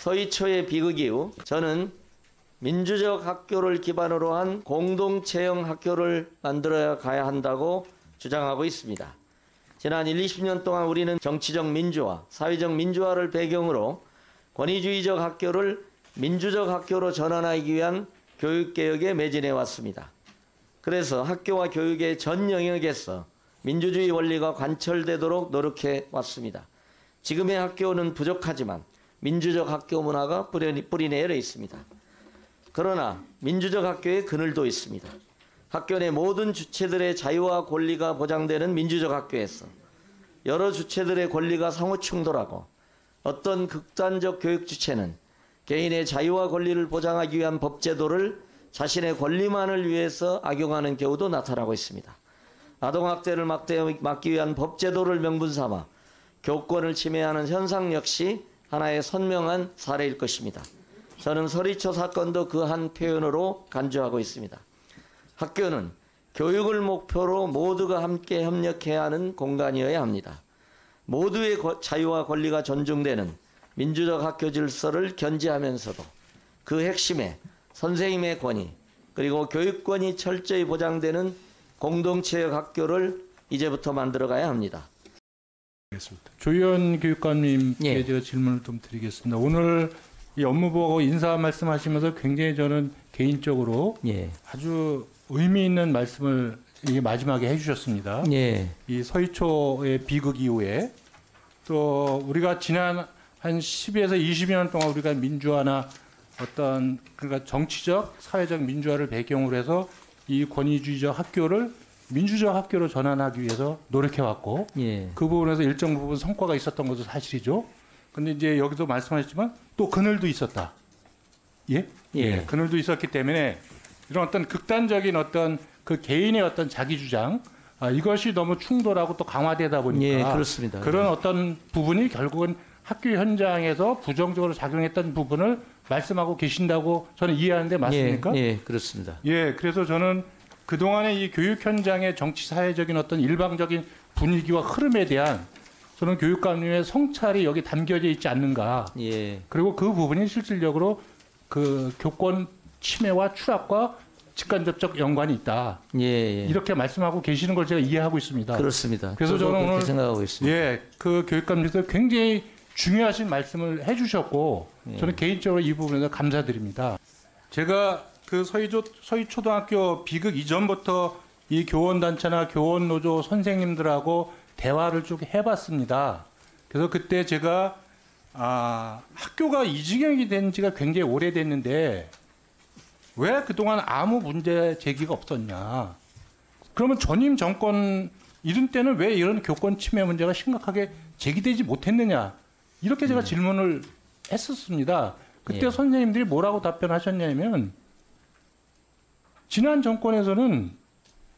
서희초의 비극 이후 저는 민주적 학교를 기반으로 한 공동체형 학교를 만들어야 가야 한다고 주장하고 있습니다. 지난 20년 동안 우리는 정치적 민주화, 사회적 민주화를 배경으로 권위주의적 학교를 민주적 학교로 전환하기 위한 교육개혁에 매진해 왔습니다. 그래서 학교와 교육의 전 영역에서 민주주의 원리가 관철되도록 노력해 왔습니다. 지금의 학교는 부족하지만 민주적 학교 문화가 뿌리내려 있습니다. 그러나 민주적 학교의 그늘도 있습니다. 학교 내 모든 주체들의 자유와 권리가 보장되는 민주적 학교에서 여러 주체들의 권리가 상호 충돌하고 어떤 극단적 교육 주체는 개인의 자유와 권리를 보장하기 위한 법제도를 자신의 권리만을 위해서 악용하는 경우도 나타나고 있습니다. 아동학대를 막기 위한 법제도를 명분 삼아 교권을 침해하는 현상 역시 하나의 선명한 사례일 것입니다. 저는 서리초 사건도 그 한 표현으로 간주하고 있습니다. 학교는 교육을 목표로 모두가 함께 협력해야 하는 공간이어야 합니다. 모두의 자유와 권리가 존중되는 민주적 학교 질서를 견지하면서도 그 핵심에 선생님의 권위 그리고 교육권이 철저히 보장되는 공동체적 학교를 이제부터 만들어가야 합니다. 알겠습니다. 조희연 교육감님께 제가 질문을 좀 드리겠습니다. 오늘 이 업무보고 인사 말씀하시면서 굉장히 저는 개인적으로 아주 의미 있는 말씀을 마지막에 해주셨습니다. 이 서희초의 비극 이후에 또 우리가 지난 한 10에서 20년 동안 우리가 민주화나 어떤 그러니까 정치적, 사회적 민주화를 배경으로 해서 이 권위주의적 학교를 민주적 학교로 전환하기 위해서 노력해왔고 그 부분에서 일정 부분 성과가 있었던 것도 사실이죠. 근데 이제 여기서 말씀하셨지만 또 그늘도 있었다. 그늘도 있었기 때문에 이런 어떤 극단적인 어떤 그 개인의 어떤 자기 주장 이것이 너무 충돌하고 또 강화되다 보니까 그렇습니다. 그런 어떤 부분이 결국은 학교 현장에서 부정적으로 작용했던 부분을 말씀하고 계신다고 저는 이해하는데 맞습니까? 그렇습니다. 그래서 저는 그동안의 이 교육 현장의 정치 사회적인 어떤 일방적인 분위기와 흐름에 대한 저는 교육감님의 성찰이 여기 담겨져 있지 않는가. 그리고 그 부분이 실질적으로 그 교권 침해와 추락과 직간접적 연관이 있다. 이렇게 말씀하고 계시는 걸 제가 이해하고 있습니다. 그렇습니다. 그래서 저는 오늘 생각하고 있습니다. 그 교육감님께서 굉장히 중요하신 말씀을 해주셨고 저는 개인적으로 이 부분에서 감사드립니다. 제가 그 서희초등학교 비극 이전부터 이 교원단체나 교원노조 선생님들하고 대화를 쭉 해봤습니다. 그래서 그때 제가 학교가 이 지경이 된 지가 굉장히 오래됐는데 왜 그동안 아무 문제 제기가 없었냐. 그러면 전임 정권 이런 때는 왜 이런 교권 침해 문제가 심각하게 제기되지 못했느냐. 이렇게 제가 질문을 했었습니다. 그때 선생님들이 뭐라고 답변하셨냐면 지난 정권에서는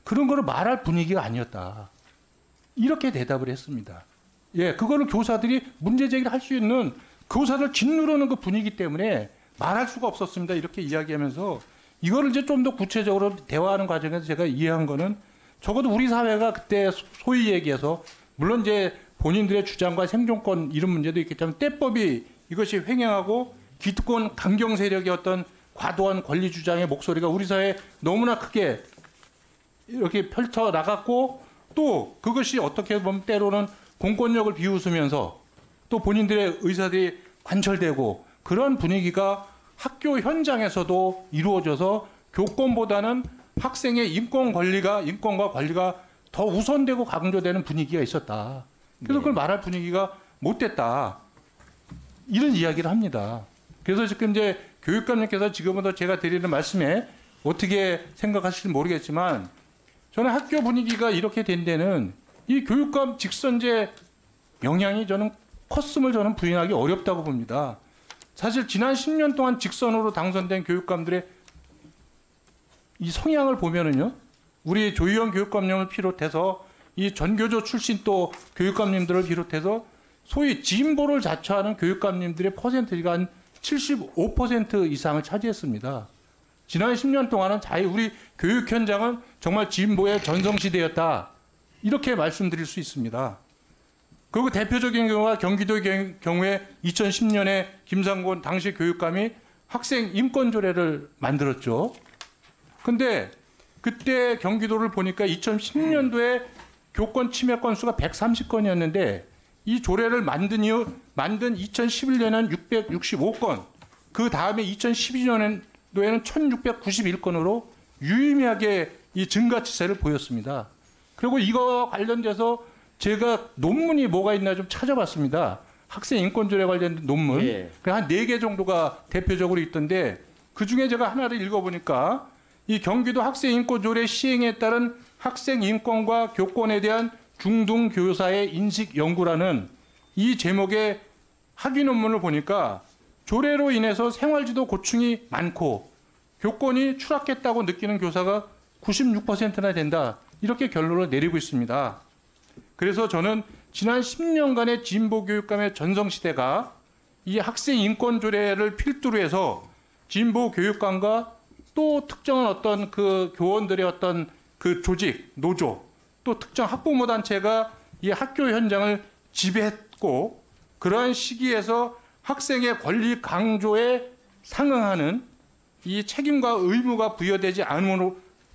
그런 거를 말할 분위기가 아니었다. 이렇게 대답을 했습니다. 그거는 교사들이 문제 제기를 할 수 있는 교사를 짓누르는 그 분위기 때문에 말할 수가 없었습니다. 이렇게 이야기하면서 이거를 이제 좀 더 구체적으로 대화하는 과정에서 제가 이해한 거는 적어도 우리 사회가 그때 소위 얘기해서 물론 이제 본인들의 주장과 생존권 이런 문제도 있겠지만 때법이 이것이 횡행하고 기득권 강경 세력의 어떤 과도한 권리 주장의 목소리가 우리 사회에 너무나 크게 이렇게 펼쳐 나갔고 또 그것이 어떻게 보면 때로는 공권력을 비웃으면서 또 본인들의 의사들이 관철되고 그런 분위기가 학교 현장에서도 이루어져서 교권보다는 학생의 인권과 권리가 더 우선되고 강조되는 분위기가 있었다. 그래서 그걸 말할 분위기가 못 됐다. 이런 이야기를 합니다. 그래서 지금 이제 교육감님께서 지금부터 제가 드리는 말씀에 어떻게 생각하실지 모르겠지만 저는 학교 분위기가 이렇게 된 데는 이 교육감 직선제 영향이 저는 컸음을 저는 부인하기 어렵다고 봅니다. 사실 지난 10년 동안 직선으로 당선된 교육감들의 이 성향을 보면은요, 우리 조희연 교육감님을 비롯해서 이 전교조 출신 또 교육감님들을 비롯해서 소위 진보를 자처하는 교육감님들의 퍼센트가 한 75% 이상을 차지했습니다. 지난 10년 동안은 우리 교육 현장은 정말 진보의 전성시대였다. 이렇게 말씀드릴 수 있습니다. 그리고 대표적인 경우가 경기도의 경우에 2010년에 김상곤 당시 교육감이 학생 인권조례를 만들었죠. 근데 그때 경기도를 보니까 2010년도에 교권 침해 건수가 130건이었는데 이 조례를 만든 2011년에는 665건, 그 다음에 2012년도에는 1691건으로 유의미하게 이 증가치세를 보였습니다. 그리고 이거 관련돼서 제가 논문이 뭐가 있나 좀 찾아봤습니다. 학생 인권조례 관련된 논문. 예. 한 4개 정도가 대표적으로 있던데 그중에 제가 하나를 읽어보니까 이 경기도 학생 인권조례 시행에 따른 학생 인권과 교권에 대한 중등 교사의 인식 연구라는 이 제목의 학위 논문을 보니까 조례로 인해서 생활지도 고충이 많고 교권이 추락했다고 느끼는 교사가 96%나 된다. 이렇게 결론을 내리고 있습니다. 그래서 저는 지난 10년간의 진보 교육감의 전성시대가 이 학생 인권 조례를 필두로 해서 진보 교육감과 또 특정한 어떤 그 교원들의 어떤 그 조직, 노조, 또 특정 학부모 단체가 이 학교 현장을 지배했고, 그러한 시기에서 학생의 권리 강조에 상응하는 이 책임과 의무가 부여되지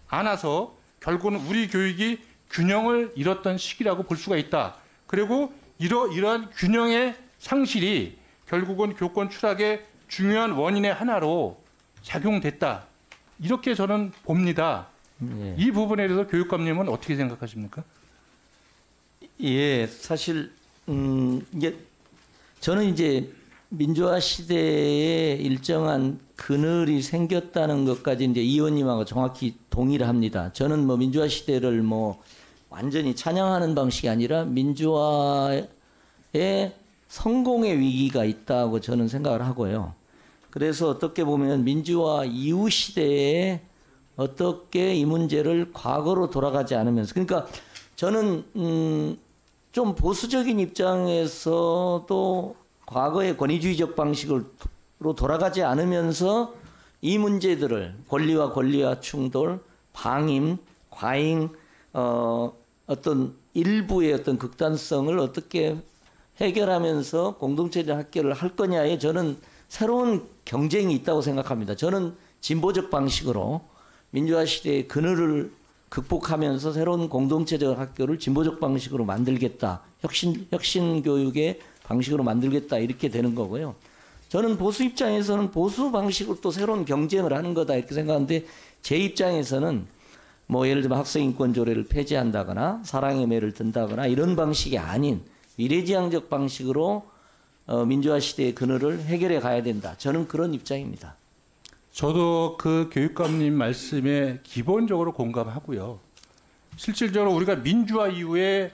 않아서 결국은 우리 교육이 균형을 잃었던 시기라고 볼 수가 있다. 그리고 이러한 균형의 상실이 결국은 교권 추락의 중요한 원인의 하나로 작용됐다. 이렇게 저는 봅니다. 예. 이 부분에 대해서 교육감님은 어떻게 생각하십니까? 예, 사실 이게 저는 이제 민주화 시대에 일정한 그늘이 생겼다는 것까지 이제 이 의원님하고 정확히 동의를 합니다. 저는 뭐 민주화 시대를 뭐 완전히 찬양하는 방식이 아니라 민주화에 성공의 위기가 있다고 저는 생각을 하고요. 그래서 어떻게 보면 민주화 이후 시대에 어떻게 이 문제를 과거로 돌아가지 않으면서, 그러니까 저는 좀 보수적인 입장에서도 과거의 권위주의적 방식으로 돌아가지 않으면서 이 문제들을 권리와 충돌, 방임, 과잉, 어떤 일부의 어떤 극단성을 어떻게 해결하면서 공동체적 학교를 할 거냐에 저는 새로운 경쟁이 있다고 생각합니다. 저는 진보적 방식으로 민주화 시대의 그늘을 극복하면서 새로운 공동체적 학교를 진보적 방식으로 만들겠다. 혁신 교육의 방식으로 만들겠다. 이렇게 되는 거고요. 저는 보수 입장에서는 보수 방식으로 또 새로운 경쟁을 하는 거다. 이렇게 생각하는데, 제 입장에서는 뭐 예를 들면 학생인권조례를 폐지한다거나 사랑의 매를 든다거나 이런 방식이 아닌 미래지향적 방식으로 민주화 시대의 그늘을 해결해 가야 된다. 저는 그런 입장입니다. 저도 그 교육감님 말씀에 기본적으로 공감하고요. 실질적으로 우리가 민주화 이후에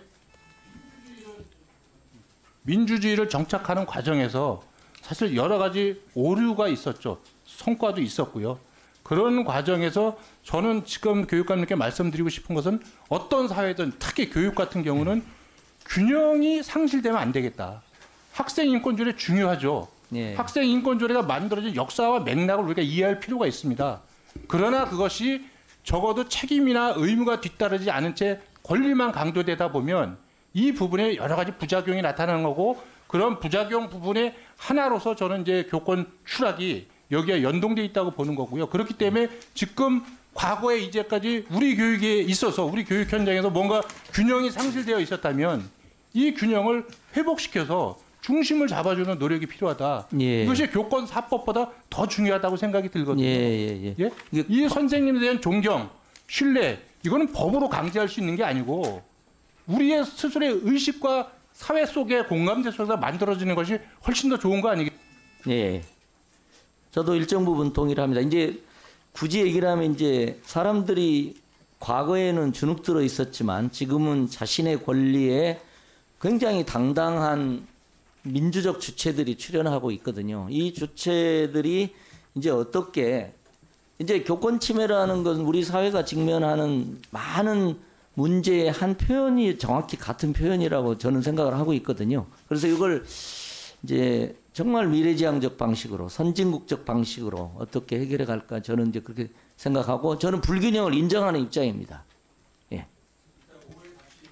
민주주의를 정착하는 과정에서 사실 여러 가지 오류가 있었죠. 성과도 있었고요. 그런 과정에서 저는 지금 교육감님께 말씀드리고 싶은 것은 어떤 사회든 특히 교육 같은 경우는 균형이 상실되면 안 되겠다. 학생 인권조례 중요하죠. 예. 학생 인권조례가 만들어진 역사와 맥락을 우리가 이해할 필요가 있습니다. 그러나 그것이 적어도 책임이나 의무가 뒤따르지 않은 채 권리만 강조되다 보면 이 부분에 여러 가지 부작용이 나타나는 거고, 그런 부작용 부분의 하나로서 저는 이제 교권 추락이 여기에 연동돼 있다고 보는 거고요. 그렇기 때문에 지금 과거에 이제까지 우리 교육에 있어서 우리 교육 현장에서 뭔가 균형이 상실되어 있었다면 이 균형을 회복시켜서 중심을 잡아주는 노력이 필요하다. 예. 이것이 교권 사법보다 더 중요하다고 생각이 들거든요. 예. 이 선생님에 대한 존경, 신뢰, 이거는 법으로 강제할 수 있는 게 아니고 우리의 스스로의 의식과 사회 속의 공감대 속에서 만들어지는 것이 훨씬 더 좋은 거 아니겠습니까? 예. 저도 일정 부분 동의를 합니다. 이제 굳이 얘기를 하면 이제 사람들이 과거에는 주눅들어 있었지만 지금은 자신의 권리에 굉장히 당당한 민주적 주체들이 출연하고 있거든요. 이 주체들이 이제 어떻게, 이제 교권 침해라는 것은 우리 사회가 직면하는 많은 문제의 한 표현이 정확히 같은 표현이라고 저는 생각을 하고 있거든요. 그래서 이걸 이제 정말 미래지향적 방식으로, 선진국적 방식으로 어떻게 해결해 갈까, 저는 이제 그렇게 생각하고, 저는 불균형을 인정하는 입장입니다.